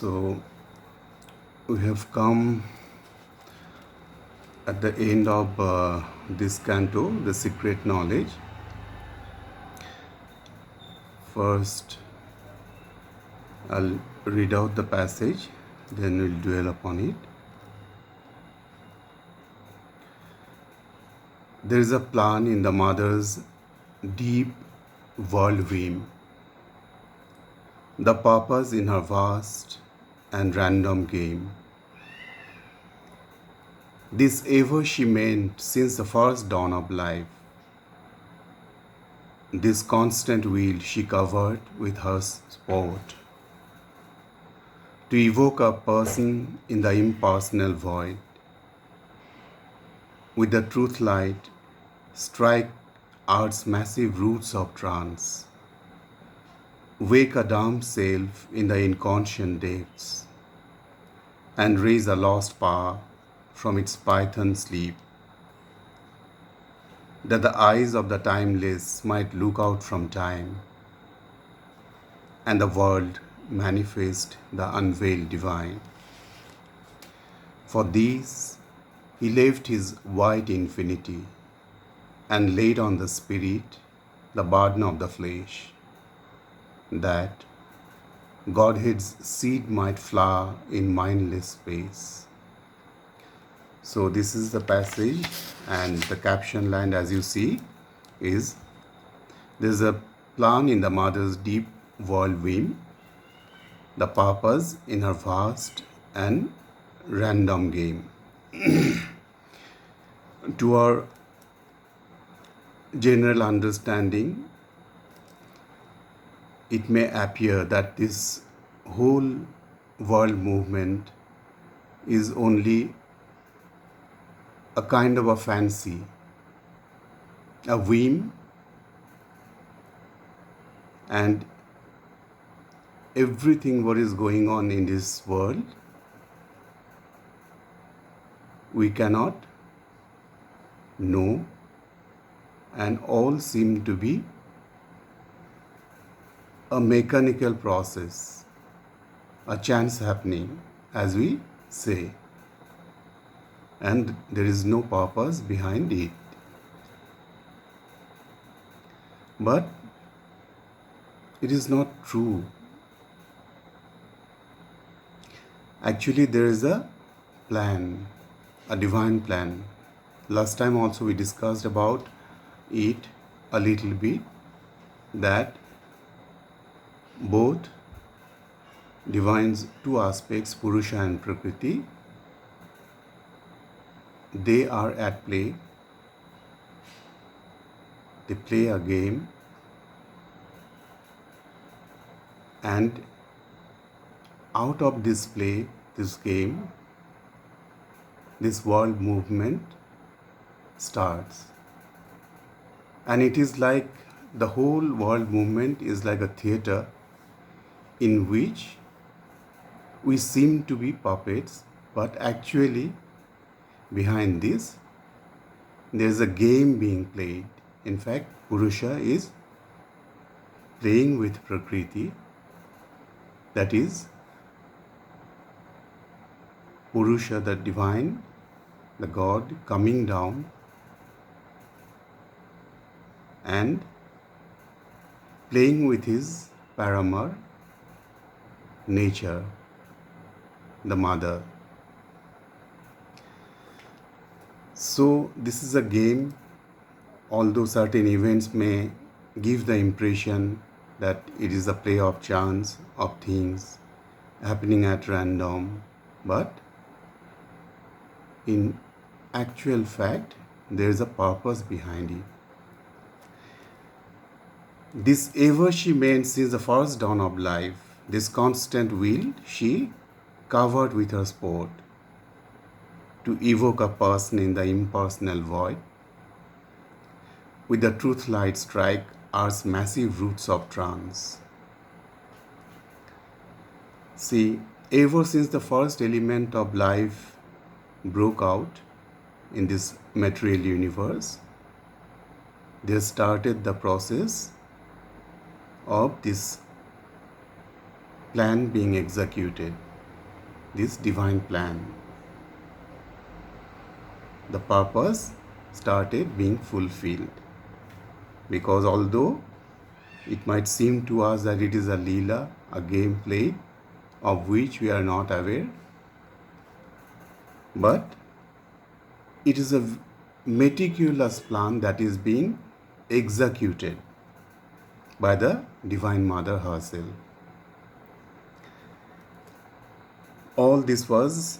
So we have come at the end of this canto, the secret knowledge. First, I'll read out the passage, then we'll dwell upon it. There is a plan in the mother's deep world-whim, the purpose in her vast and random game. This ever she meant since the first dawn of life. This constant wheel she covered with her sport, to evoke a person in the impersonal void. With the truth light, strike art's massive roots of trance, wake a dumb self in the inconscient depths, and raise a lost power from its python sleep, that the eyes of the timeless might look out from time, and the world manifest the unveiled divine. For these he left his white infinity, and laid on the spirit the burden of the flesh, that Godhead's seed might flower in mindless space. So this is the passage, and the caption line, as you see, is there's a plan in the mother's deep world-whim, the purpose in her vast and random game. To our general understanding, it may appear that this whole world movement is only a kind of a fancy, a whim, and everything what is going on in this world, we cannot know, and all seem to be a mechanical process, a chance happening, as we say, and there is no purpose behind it. But it is not true. Actually, there is a plan, a divine plan. Last time also we discussed about it a little bit, that both divine's two aspects, Purusha and Prakriti, they are at play. They play a game, and out of this play, this game, this world movement starts. And it is like the whole world movement is like a theater in which we seem to be puppets, but actually behind this there is a game being played. In fact, Purusha is playing with Prakriti, that is Purusha, the divine, the God, coming down and playing with his paramour, nature, the mother. So this is a game, although certain events may give the impression that it is a play of chance, of things happening at random, but in actual fact, there is a purpose behind it. This ever she meant since the first dawn of life, this constant wheel she covered with her sport, to evoke a person in the impersonal void. With the truth light strike art's massive roots of trance. See, ever since the first element of life broke out in this material universe, they started the process of this plan being executed. this divine plan. The purpose started being fulfilled. Because although it might seem to us that it is a lila, a game played, of which we are not aware, but it is a meticulous plan that is being executed by the Divine Mother herself. All this was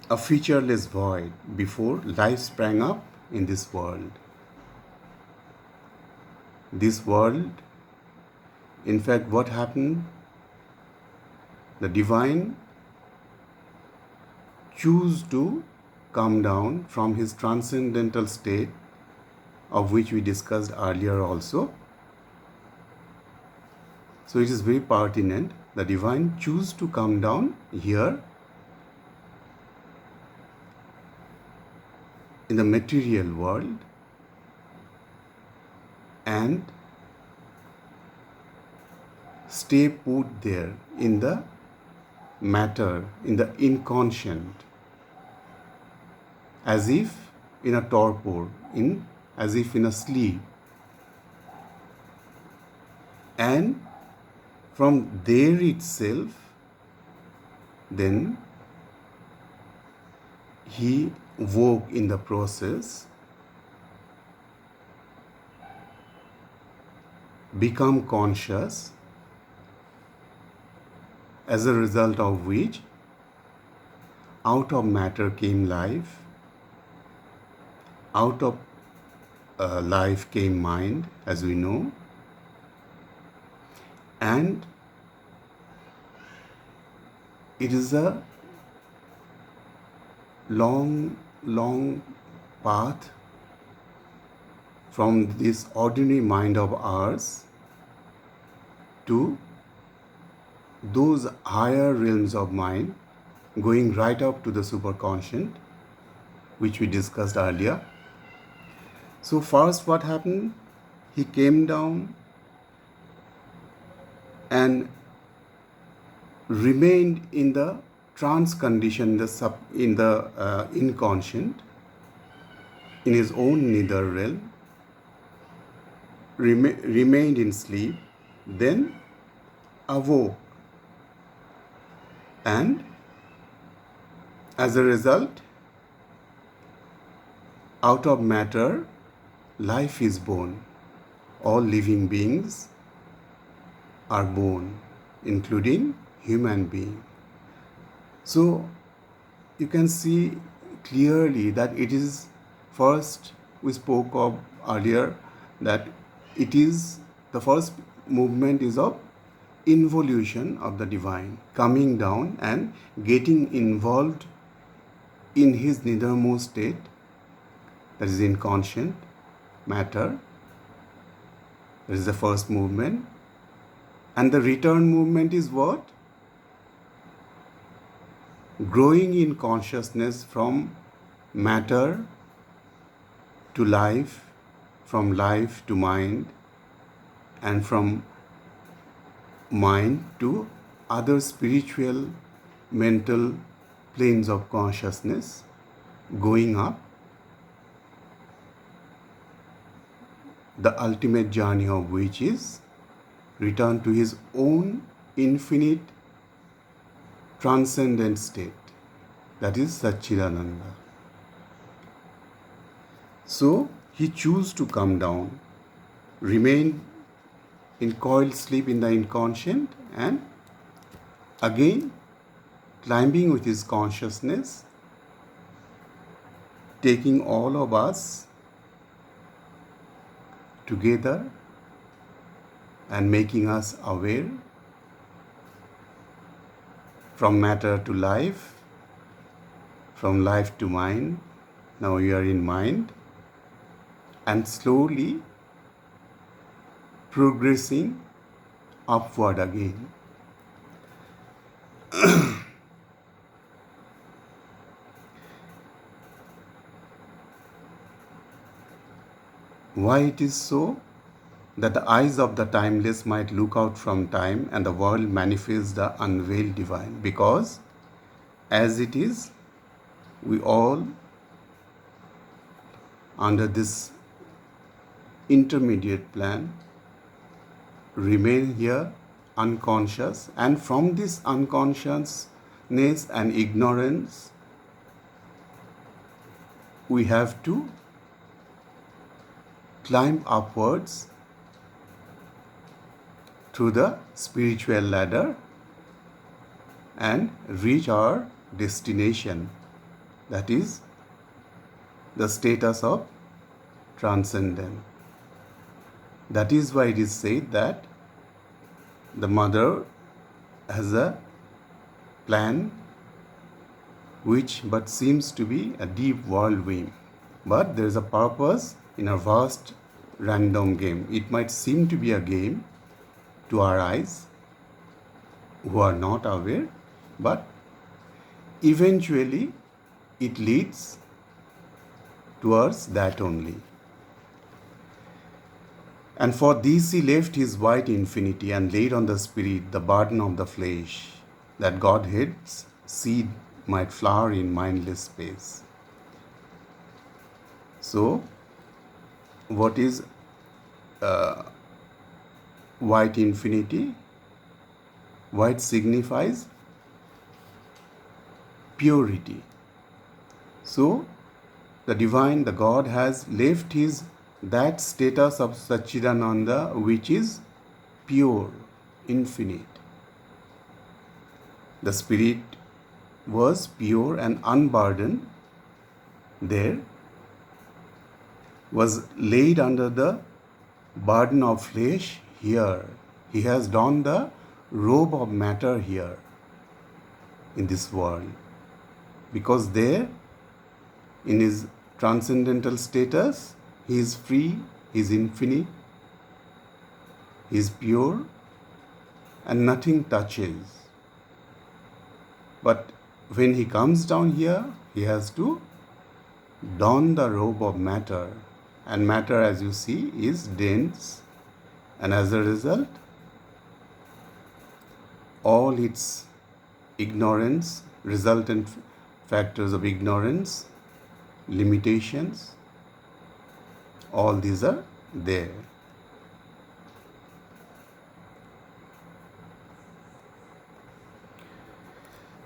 a featureless void before life sprang up in this world. This world, in fact, what happened? The Divine chose to come down from his transcendental state, of which we discussed earlier also. So it is very pertinent. The Divine chose to come down here in the material world and stay put there in the matter, in the inconscient, as if in a torpor, as if in a sleep. And from there itself, then he woke in the process, become conscious, as a result of which out of matter came life, out of life came mind, as we know, and it is a long path from this ordinary mind of ours to those higher realms of mind, going right up to the superconscient, which we discussed earlier. So first what happened? He came down and remained in the trance condition, in the inconscient, in his own nether realm, remained in sleep, then awoke, and as a result, out of matter, life is born. All living beings are born, including human being. So you can see clearly that it is, first we spoke of earlier, that it is, the first movement is of involution of the Divine, coming down and getting involved in his nethermost state, that is inconscient matter. That is the first movement. And the return movement is what? Growing in consciousness from matter to life, from life to mind, and from mind to other spiritual, mental planes of consciousness, going up, the ultimate journey of which is return to his own infinite transcendent state, that is Sachchidananda. So he chose to come down, remain in coiled sleep in the inconscient, and again climbing with his consciousness, taking all of us together and making us aware from matter to life, from life to mind. Now you are in mind, and slowly progressing upward again. Why it is so? that the eyes of the timeless might look out from time and the world manifest the unveiled divine. Because as it is, we all under this intermediate plan remain here unconscious, and from this unconsciousness and ignorance we have to climb upwards through the spiritual ladder and reach our destination, that is the status of transcendence. That is why it is said that the mother has a plan which but seems to be a deep world-whim. But there is a purpose in a vast random game. It might seem to be a game to our eyes who are not aware, but eventually it leads towards that only. And for this he left his white infinity and laid on the spirit the burden of the flesh, that Godhead's seed might flower in mindless space. So, what is white infinity? White signifies purity. So, the divine, the God has left his that status of Sachchidananda which is pure, infinite. The spirit was pure and unburdened there, was laid under the burden of flesh here. He has donned the robe of matter here in this world, because there in his transcendental status he is free, he is infinite, he is pure and nothing touches. But when he comes down here, he has to don the robe of matter, and matter, as you see, is dense, and as a result all its ignorance, resultant factors of ignorance, limitations, all these are there.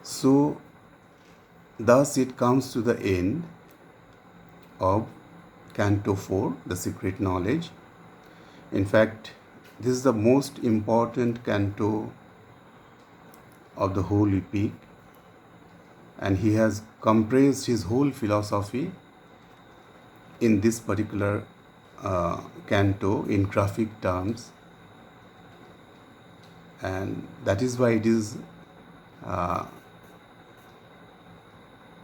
So, thus it comes to the end of Canto 4, the secret knowledge. In fact, this is the most important canto of the whole epic, and he has compressed his whole philosophy in this particular canto in graphic terms, and that is why it is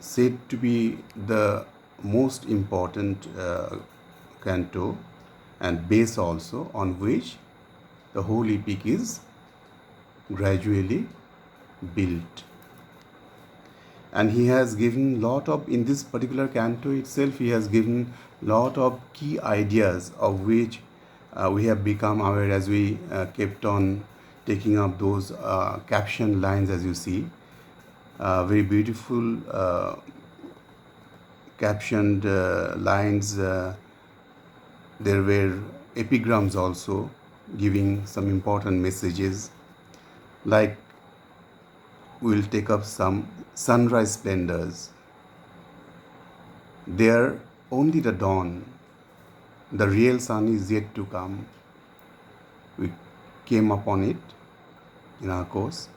said to be the most important canto and base also, on which the whole epic is gradually built. And he has given lot of, in this particular canto itself, he has given lot of key ideas of which we have become aware as we kept on taking up those caption lines, as you see. Very beautiful captioned lines. There were epigrams also giving some important messages, like we'll take up some sunrise splendors. There only the dawn, the real sun is yet to come. We came upon it in our course.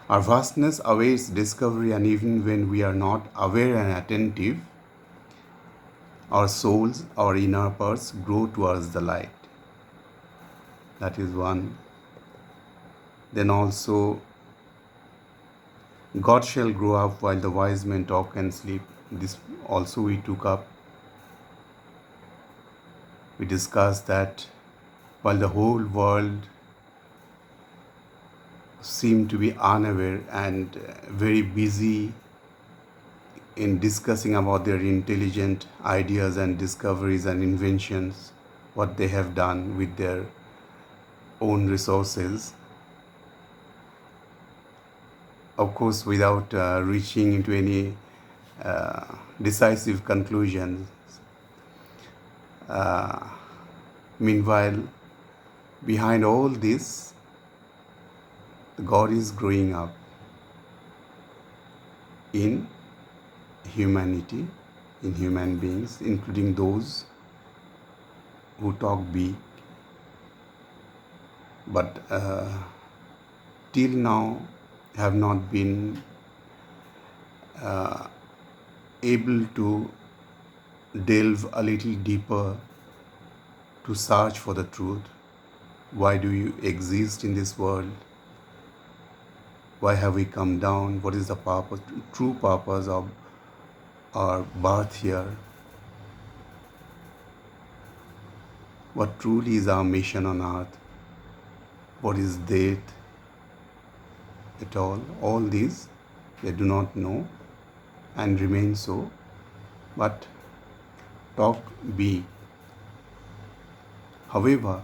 Our vastness awaits discovery, and even when we are not aware and attentive, our souls, our inner parts grow towards the light. That is one. Then also, God shall grow up while the wise men talk and sleep. This also we took up. We discussed that while the whole world seemed to be unaware and very busy in discussing about their intelligent ideas and discoveries and inventions, what they have done with their own resources, of course without reaching into any decisive conclusions. Meanwhile, behind all this, God is growing up in humanity, in human beings, including those who talk big, but till now have not been able to delve a little deeper to search for the truth. Why do you exist in this world? Why have we come down? What is the purpose, true purpose of our birth here? What truly is our mission on earth? What is death at all? All these they do not know and remain so, but talk big. However,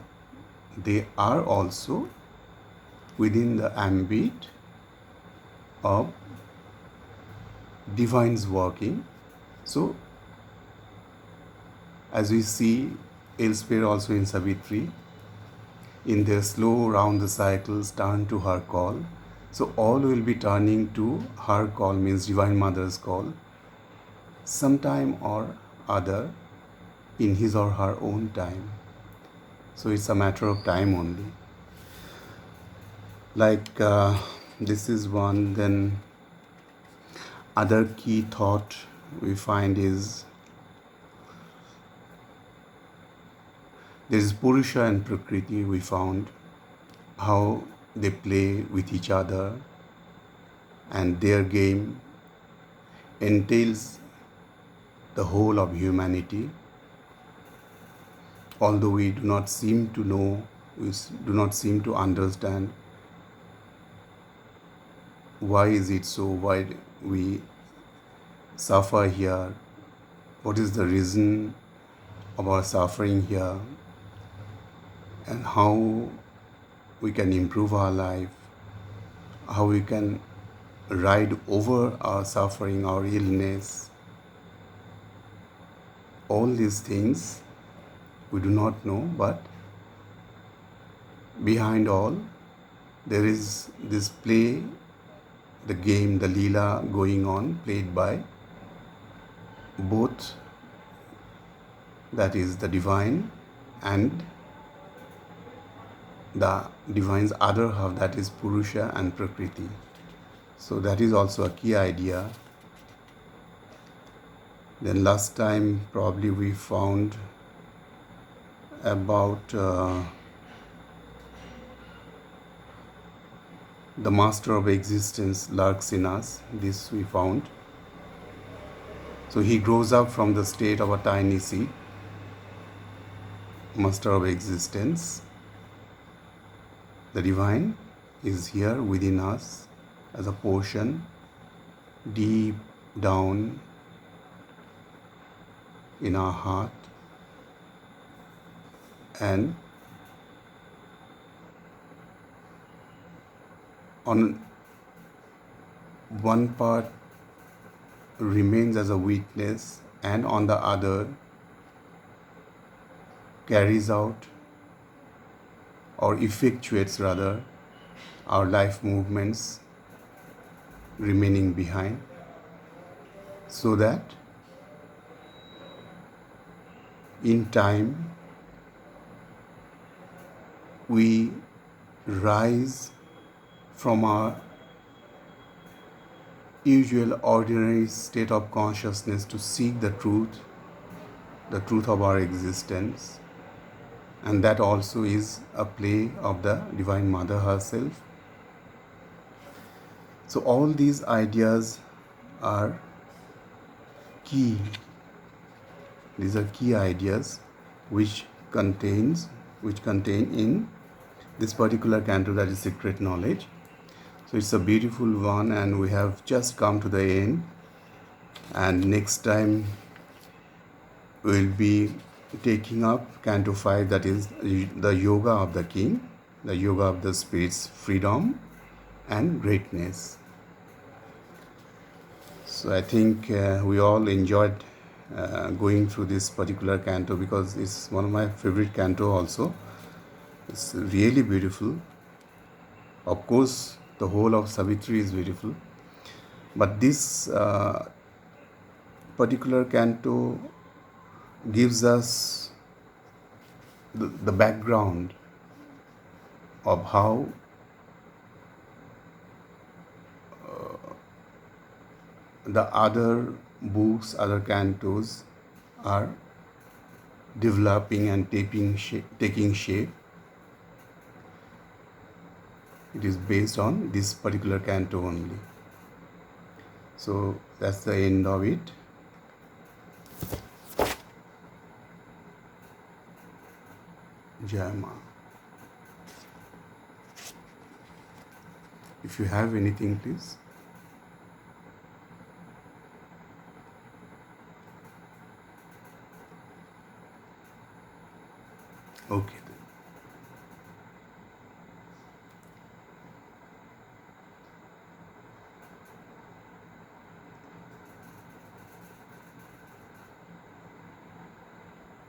they are also within the ambit of divine's working. So, as we see elsewhere also in Savitri, in their slow round the cycles turn to her call. So all will be turning to her call, means Divine Mother's call, sometime or other in his or her own time. So it's a matter of time only. Like this is one. Then other key thought we find is there is Purusha and Prakriti. We found how they play with each other, and their game entails the whole of humanity. Although we do not seem to know, we do not seem to understand why is it so, why we suffer here, what is the reason of our suffering here, and how we can improve our life, how we can ride over our suffering, our illness. All these things we do not know, but behind all there is this play, the game, the lila going on, played by both, that is the divine and the divine's other half, that is Purusha and Prakriti. So that is also a key idea. Then last time probably we found about the master of existence lurks in us. This we found. So he grows up from the state of a tiny seed, master of existence. The divine is here within us as a portion deep down in our heart, and on one part remains as a weakness, and on the other carries out or effectuates rather our life movements remaining behind, so that in time we rise from our usual ordinary state of consciousness to seek the truth of our existence. And that also is a play of the Divine Mother herself. So all these ideas are key. These are key ideas which contain in this particular canto, that is Secret Knowledge. So it's a beautiful one, and we have just come to the end. And next time we'll be taking up Canto 5, that is the Yoga of the King. the yoga of the spirit's freedom and greatness. So I think we all enjoyed going through this particular canto, because it's one of my favorite canto also. It's really beautiful. Of course, the whole of Savitri is beautiful, but this particular canto gives us the background of how the other books, other cantos are developing and taking shape. It is based on this particular canto only. So that's the end of it. Jai Ma. If you have anything, please. Okay.